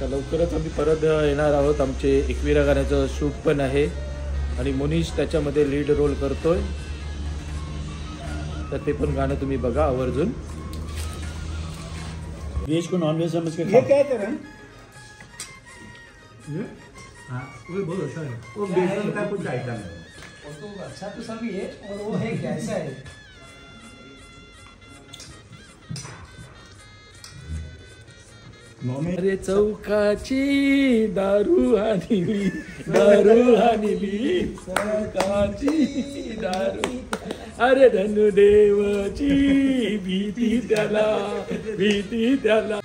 लवकरच आम्ही परत येणार आहोत. आमचे एकविरा गाण्याचं शूट पण आहे आणि मुनीश त्याच्यामध्ये लीड रोल करतोय. तर ते पण गाणं तुम्ही बघा आवर्जून. वेज को नॉन वेज समझ के ये क्या कर रहे हैं? वो बहुत अच्छा है. वो बेसन का कुछ आइटम है. वो तो अच्छा तो सभी है और वो है कैसा है. अरे चौकाची दारू हानिली, दारू हानिली, चौकाची दारू. अरे धनुदेवाची भीती त्याला, भीती त्याला.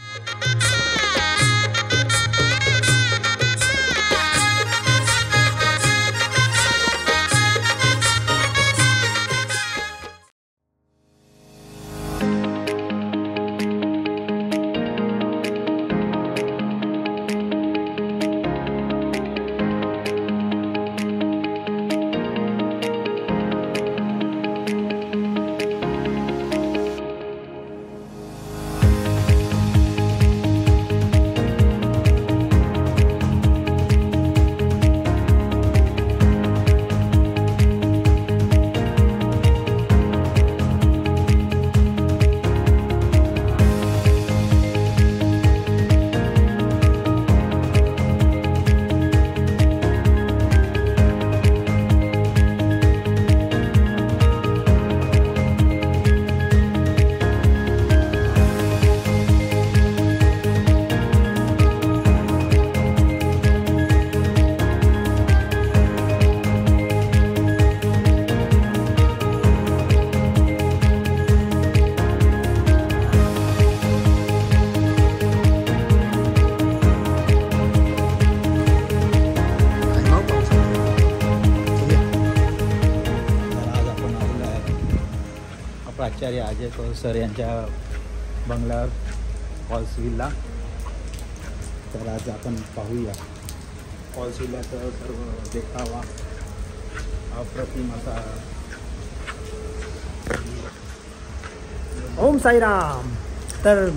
प्राचार्य अजय कौर सर यांच्या बंगल्यावर फॉल्स विल्ला. तर आज आपण पाहूया फॉल्स विल्ल्याचा सर्व देखावा. अप्रतिम असा. ओम साईराम. तर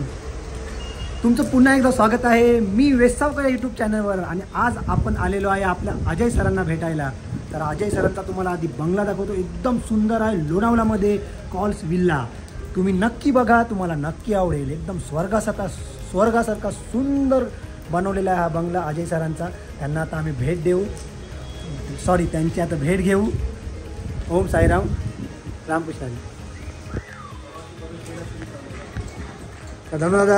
तुमचं पुन्हा एकदा स्वागत आहे. मी वेस्सावकर यूट्यूब चॅनलवर आणि आज आपण आलेलो आहे आपल्या अजय सरांना भेटायला. तर अजय सरांचा तुम्हाला आधी बंगला दाखवतो. एकदम सुंदर आहे. लोणावळ्यामध्ये कॉल्स विल्ला. तुम्ही नक्की बघा, तुम्हाला नक्की आवडेल. एकदम स्वर्गासारखा सुंदर बनवलेला आहे हा बंगला अजय सरांचा. त्यांना आता आम्ही भेट देऊ. त्यांची आता भेट घेऊ. ओम साईराम. रामकृष्ण. धन्यवाद.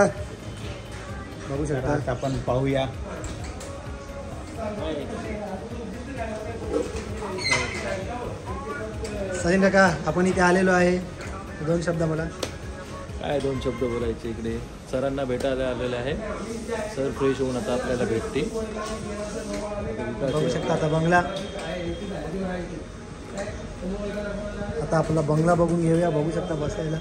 बघू शकता. आपण पाहूया. सचिन काका, आपण इथे आलेलो आहे. 2 शब्द मला. काय 2 शब्द बोलायचे. इकडे सरांना भेटायला आलेले आहे. सर फ्रेश होऊन आता आपल्याला भेटते. बघू शकता आता बंगला. आता आपला बंगला बघून घेऊया. बघू शकता बसायला.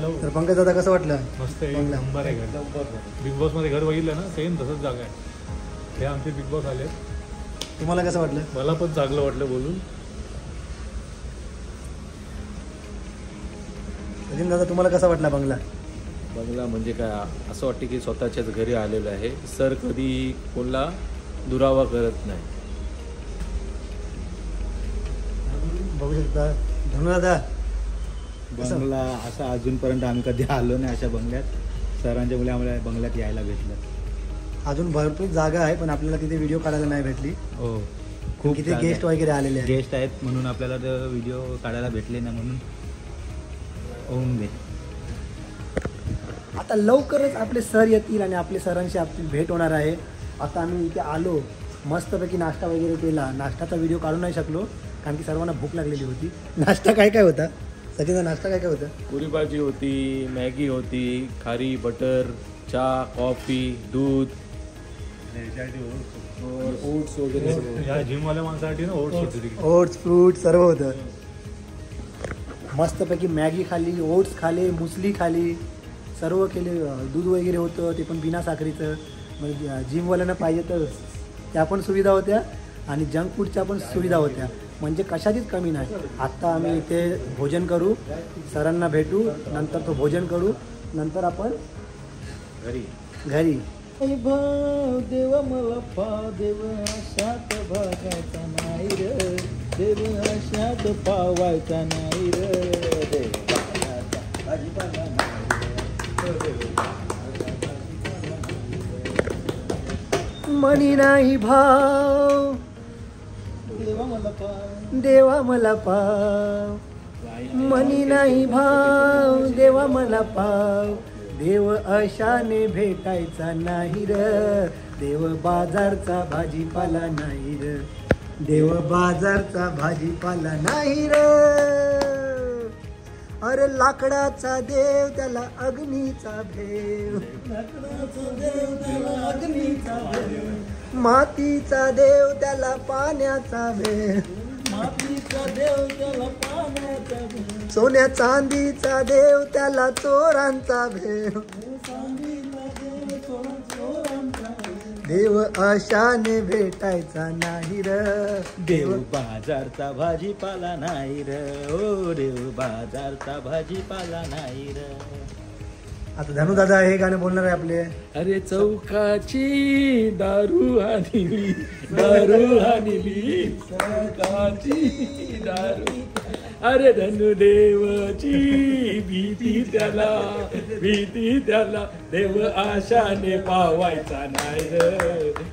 हॅलो. तर पंकज दादा कसं वाटलं? मस्त आहे, बंगला. नंबर आहे घर. बिग बॉस मध्ये घर बघितलं ना, सेम तसंच जागा आहे. हे आमचे बिग बॉस आले. तुम्हाला कसं वाटलं? मला पण चांगलं वाटलं बोलून. सचिन दादा तुम्हाला कसा वाटला बंगला? बंगला म्हणजे काय, असं वाटतं की स्वतःच्याच घरी आलेलं आहे. सर कधी कोणाला दुरावा करत नाही. बघू शकता धनुदादा. बंगला असा अजूनपर्यंत आम्ही कधी आलो नाही अशा बंगल्यात. सरांच्या मुले आम्हाला बंगल्यात यायला भेटलं. अजून भरपूर जागा आहे पण आपल्याला तिथे व्हिडिओ काढायला नाही भेटली. हो, खूप किती गेस्ट वगैरे आलेले आहेत. गेस्ट आहेत म्हणून आपल्याला व्हिडिओ काढायला भेटले नाही, म्हणून होऊन दे. आता लवकरच आपले सर येतील आणि आपले सरांशी आपली भेट होणार आहे. आता आम्ही इथे आलो, मस्तपैकी नाश्ता वगैरे केला. नाश्त्याचा व्हिडिओ काढू नाही शकलो कारण की सर्वांना भूक लागलेली होती. नाश्ता काय काय होता सचिनचा? नाश्ता काय काय होता? पुरी भाजी होती, मॅगी होती, खारी, बटर, चहा, कॉफी, दूध, ओट्स वगैरे सगळं. या जिमवाल्या माणसासाठी ना ओट्स होती. ओट्स, फ्रूट सर्व होतं. मस्तपैकी मॅगी खाली, ओट्स खाले, मुसली खाली, सर्व केले. दूध वगैरे होतं ते पण बिना साखरीचं. म्हणजे जिमवाल्यांना पाहिजे तर त्या पण सुविधा होत्या आणि जंक फूडच्या पण सुविधा होत्या. म्हणजे कशाचीच कमी नाही. आत्ता आम्ही इथे भोजन करू, सरांना भेटू, नंतर तो भोजन करू, नंतर आपण घरी. देव मला पा देव आशात भागायचा नाही रे, देव आशात पावायचा नाही रे, देव भाजीपाला मनी नाही भाव देवा मला पाव, मनी नाही भाव देवा मला पाव, देव अशाने भेटायचा नाही र, देव बाजारचा भाजीपाला नाही र, देव बाजारचा भाजीपाला नाही र. अरे लाकडाचा देव त्याला अग्नीचा भेव, लाकडाचा देव त्याला अग्नीचा भेव, मातीचा देव त्याला पाण्याचा भेव, मातीचा देव त्याला पाण्याचा भेव, सोन्या चांदीचा देव त्याला चोरांचा भेव, देव अशाने भेटायचा नाही र, देव बाजारचा भाजीपाला नाही र, ओ देव बाजारचा भाजीपाला नाही र. आता धनु दादा हे गाणं बोलणार आहे आपले. अरे चौकाची दारू हानिली, दारू हानिली, चौकाची दारू. अरे धनुदेवाची भीती त्याला, भीती त्याला, देव आशाने पावायचा नाही र,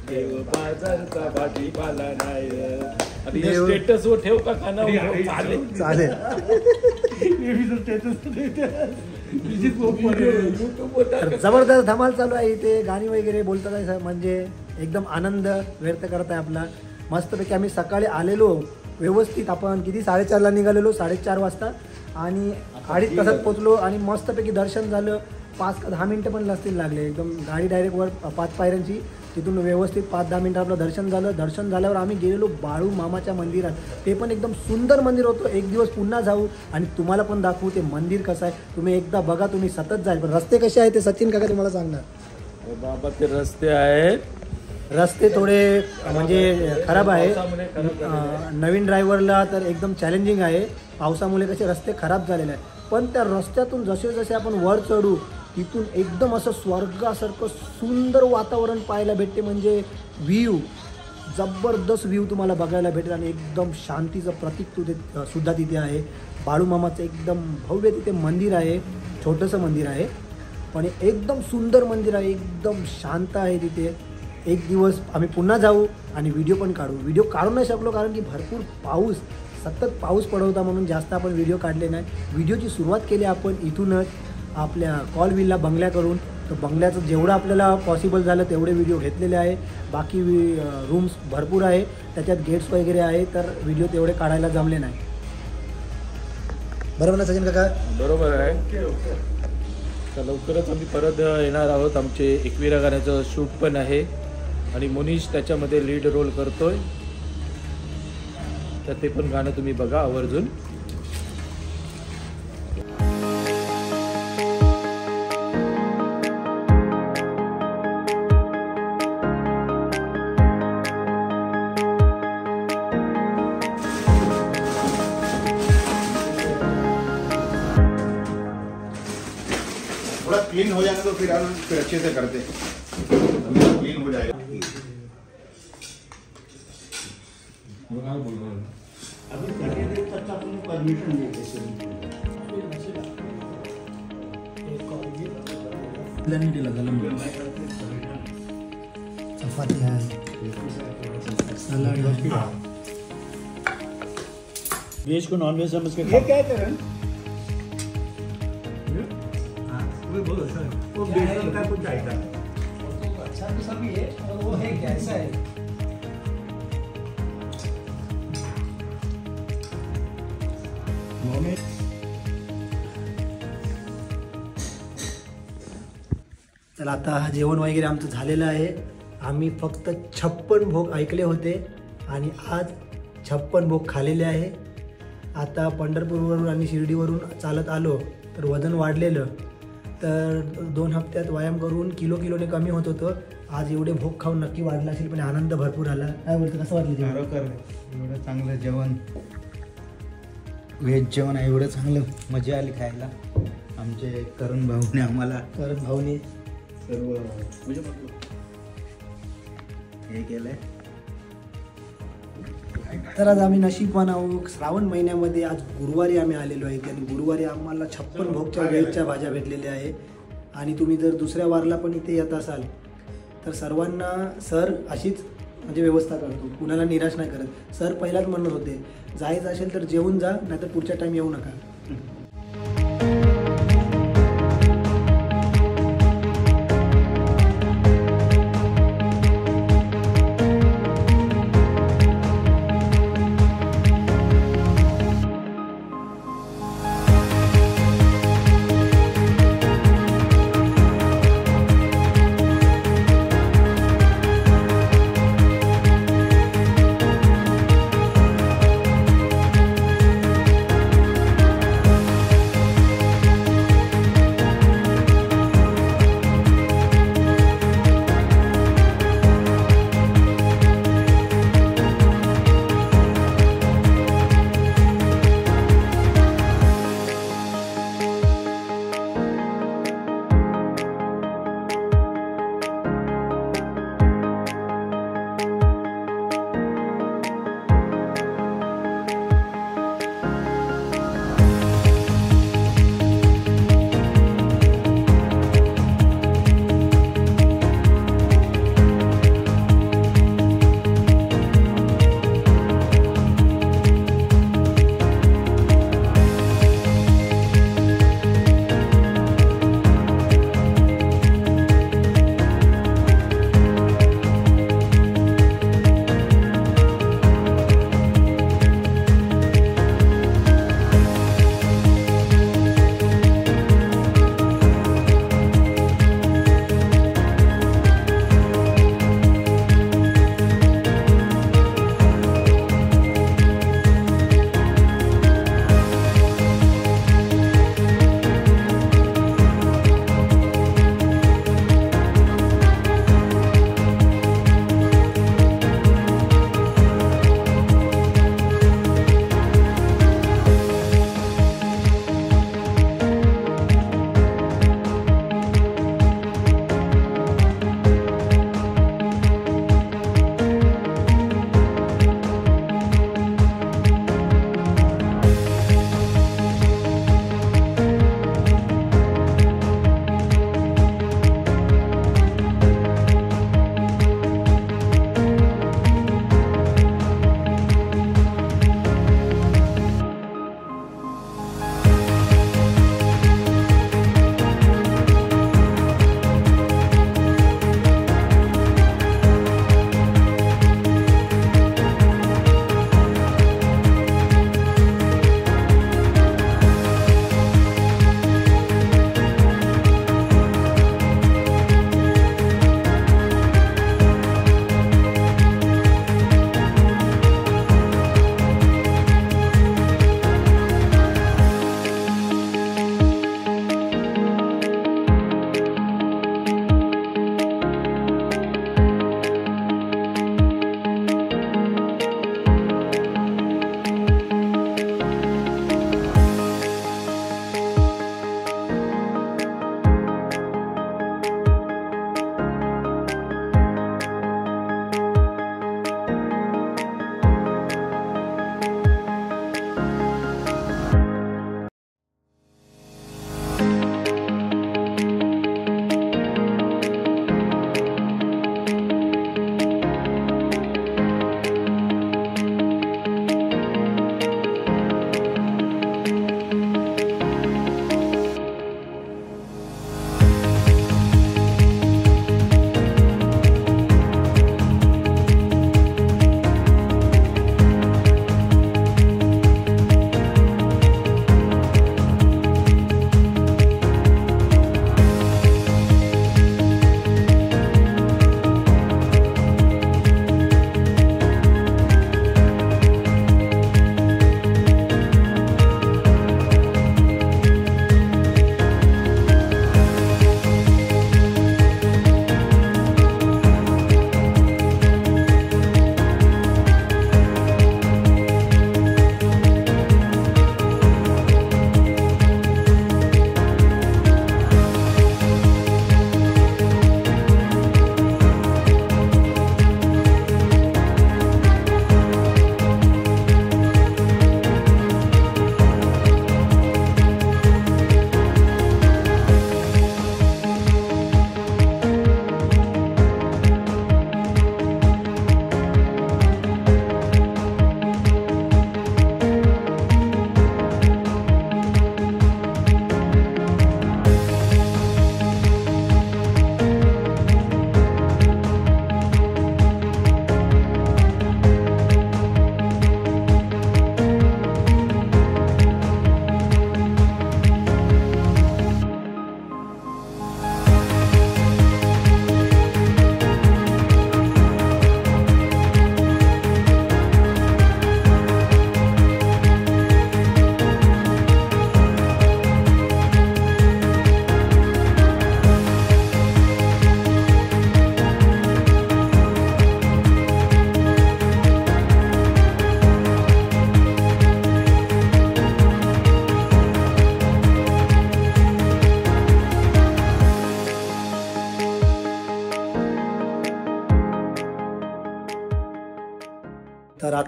देव बाजारचा भाजीपाला नाही र. आणि हे स्टेटस वर ठेव का कानावर? चालेल चालेल. जबरदस्त धमाल चालू आहे इथे. गाणी वगैरे बोलतात आहे, म्हणजे एकदम आनंद व्यक्त करत आहे आपला. मस्तपैकी आम्ही सकाळी आलेलो व्यवस्थित. आपण किती 4:30ला निघालेलो, 4:30 वाजता आणि 2.5 तासात पोचलो आणि मस्तपैकी दर्शन झालं. 5 का 10 मिनटं पण नसतील लागले. एकदम गाडी डायरेक्ट वर 5 पायऱ्यांची, तिथून व्यवस्थित 5-10 मिनटं आपलं दर्शन झालं. दर्शन झाल्यावर आम्ही गेलेलो बाळू मामाच्या मंदिरात. ते पण एकदम सुंदर मंदिर होतं. एक दिवस पुन्हा जाऊ आणि तुम्हाला पण दाखवू ते मंदिर कसं आहे. तुम्ही एकदा बघा, तुम्ही सतत जाईल. पण रस्ते कसे आहेत ते सचिन काका तुम्हाला सांगणार. बाबा ते रस्ते आहेत, रस्ते थोडे म्हणजे खराब आहे. नवीन ड्रायव्हरला तर एकदम चॅलेंजिंग आहे. पावसामुळे कसे रस्ते खराब झालेले आहेत. पण त्या रस्त्यातून जसे जसे आपण वर चढू तिथून एकदम असं स्वर्गासारखं सुंदर वातावरण पाहायला भेटते. म्हणजे व्ह्यू, जबरदस्त व्ह्यू तुम्हाला बघायला भेटेल आणि एकदम शांतीचं प्रतीक सुद्धा तिथे आहे. बाळूमामाचं एकदम भव्य तिथे मंदिर आहे. छोटंसं मंदिर आहे पण एकदम सुंदर मंदिर आहे. एकदम शांत आहे तिथे. एक दिवस आम्ही पुन्हा जाऊ आणि व्हिडिओ पण काढू. व्हिडिओ काढू नाही शकलो कारण की भरपूर पाऊस, सतत पाऊस पडत होता म्हणून जास्त आपण व्हिडिओ काढले नाही. व्हिडिओची सुरुवात केली आपण इथूनच आपल्या कॉल विल्ला बंगल्याकडून. तर बंगल्याचं जेवढं आपल्याला पॉसिबल झालं तेवढे व्हिडिओ घेतलेले आहे. बाकी रूम्स भरपूर आहे, त्याच्यात गेट्स वगैरे आहे, तर व्हिडिओ तेवढे काढायला जमले नाही. बरोबर ना सचिन काका? बरोबर आहे. तर लवकरच आम्ही परत येणार आहोत. आमचे एकविरा गाण्याचं शूट पण आहे आणि मुनीश त्याच्यामध्ये लीड रोल करतोय. तर ते पण गाणं तुम्ही बघा आवर्जून. क्लीन हो जाने तो फिर अच्छे से करते क्लीन हो जाएगा। अभी घंटे देर तक आपण परमिशन देते चपाती आहे सलाड वेज को नॉन वेज समझ के ये क्या है वो बेसन का कुछ आइटम है। अच्छा तो सभी है और वो है कैसा है तर आता जेवण वगैरे आमचं झालेलं आहे. आम्ही फक्त 56 भोग ऐकले होते आणि आज 56 भोग खाल्लेले आहे. आता पंढरपूरवरून आणि शिर्डीवरून चालत आलो तर वजन वाढलेलं, तर 2 हप्त्यात व्यायाम करून किलोने कमी होत होतं. आज एवढे भोग खाऊन नक्की वाढला असेल, पण आनंद भरपूर आला. काय बोलतो, कसं वाटलं जेवण? खरोखर एवढं चांगलं जेवण, व्हेज जेवण आहे, एवढं चांगलं मजा आली खायला. आमचे करण भाऊने आम्हाला करण भाऊने सर्व हे केलंय. तर आज आम्ही नशीबवान आहोत. श्रावण महिन्यामध्ये आज गुरुवारी आम्ही आलेलो आहे आणि गुरुवारी आम्हाला 56 भोगच्या व्हेजच्या भाज्या भेटलेल्या आहे. आणि तुम्ही जर दुसऱ्या वारला पण इथे येत असाल तर सर्वांना सर अशीच म्हणजे व्यवस्था करतो, कुणाला निराश नाही करत. सर पहिलाच म्हणत होते, जायचं असेल तर जेवून जा, नाहीतर पुढच्या टाईम येऊ नका.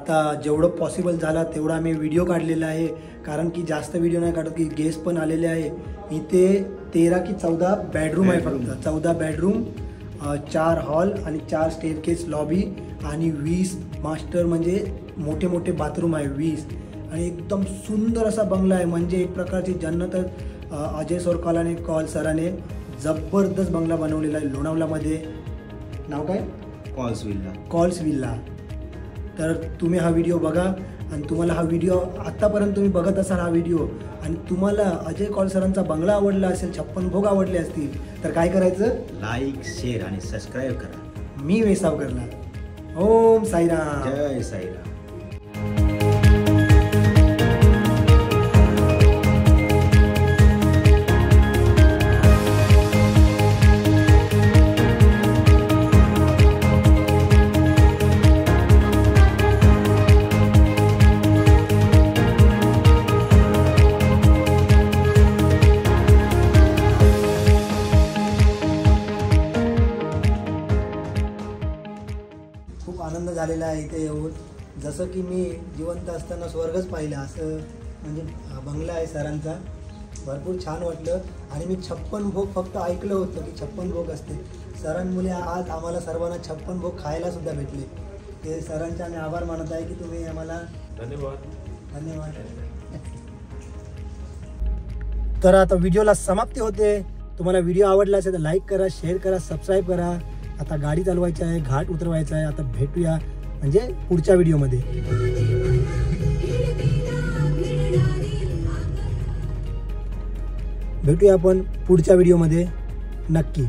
आता जेवढं पॉसिबल झाला तेवढा आम्ही व्हिडिओ काढलेला आहे, कारण की जास्त व्हिडिओ नाही काढत की गेस्ट पण आलेले आहे. इथे 13 की 14 बेडरूम आहे, फक्त 14 बेडरूम, 4 हॉल आणि 4 स्टेअरकेस लॉबी आणि 20 मास्टर म्हणजे मोठे मोठे बाथरूम आहे 20. आणि एकदम सुंदर असा बंगला आहे, म्हणजे एक प्रकारची जन्नतच. अजय सोरकालाने सराने जबरदस्त बंगला बनवलेला आहे लोणावळ्यामध्ये. नाव काय? Calls villa. तर तुम्ही हा व्हिडिओ बघा आणि तुम्हाला हा व्हिडिओ आत्तापर्यंत तुम्ही बघत असाल हा व्हिडिओ आणि तुम्हाला अजय कॉल सरांचा बंगला आवडला असेल, 56 भोग आवडले असतील तर काय करायचं? लाईक, शेअर आणि सबस्क्राईब करा. मी वेसावकरला. ओम साईराम. जय साईराम. खूप आनंद झालेला आहे इथे येऊन. जसं की मी जिवंत असताना स्वर्गच पाहिला असं, म्हणजे हा बंगला आहे सरांचा. भरपूर छान वाटलं आणि मी 56 भोग फक्त ऐकलं होतं की 56 भोग असते. सरांमुळे आज आम्हाला सर्वांना 56 भोग खायला सुद्धा भेटले. ते सरांचे आम्ही आभार मानत आहे की तुम्ही आम्हाला धन्यवाद. तर आता व्हिडिओला समाप्ती होते. तुम्हाला व्हिडिओ आवडला असेल तर लाईक करा, शेअर करा, सबस्क्राईब करा. आता गाडी चालवायची आहे, घाट उतरवायचा आहे. आता भेटूया म्हणजे पुढच्या व्हिडिओमध्ये. भेटूया आपण पुढच्या व्हिडिओमध्ये नक्की.